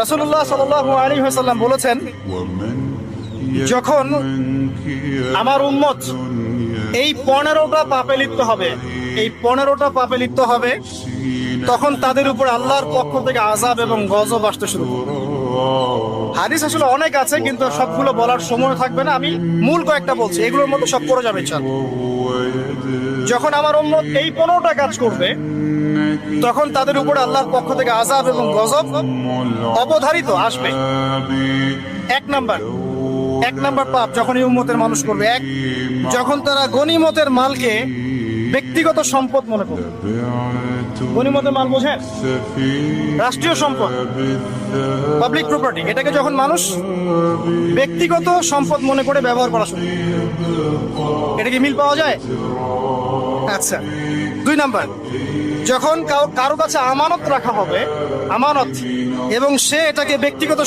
রাসূলুল্লাহ সাল্লাল্লাহু আলাইহি ওয়াসাল্লাম বলেছেন, যখন আমার উম্মত এই 15টা পাপে লিপ্ত হবে, এই 15টা পাপে লিপ্ত হবে, তখন তাদের উপর আল্লাহর পক্ষ থেকে আযাব এবং গজব আসতে শুরু করবে। হাদিস আসলে অনেক আছে, কিন্তু সবগুলো বলার সময় থাকবে না, আমি মূল কয়েকটা বলছি, এগুলোর মধ্যে সব পড়ে যাবে ইনশাআল্লাহ। যখন আমার উম্মত এই 15টা কাজ করবে, তখন তাদের উপর আল্লাহর পক্ষ থেকে আযাব এবং গজব অবধারিত আসবে। এক নাম্বার পাপ যখন এই উম্মতের মানুষ করবে, যখন তারা গনিমতের মালকে ব্যক্তিগত সম্পদ মনে করবে। গনিমতের মাল বোঝেন? রাষ্ট্রীয় সম্পদ, পাবলিক প্রপার্টি, এটাকে যখন মানুষ ব্যক্তিগত সম্পদ মনে করে ব্যবহার করা শুরু, এটা কি মিল পাওয়া যায়? আচ্ছা। 2 নাম্বার, যখন কারো কাছে আমানত রাখা হবে, আমানত, এবং সে এটাকে ব্যক্তিগত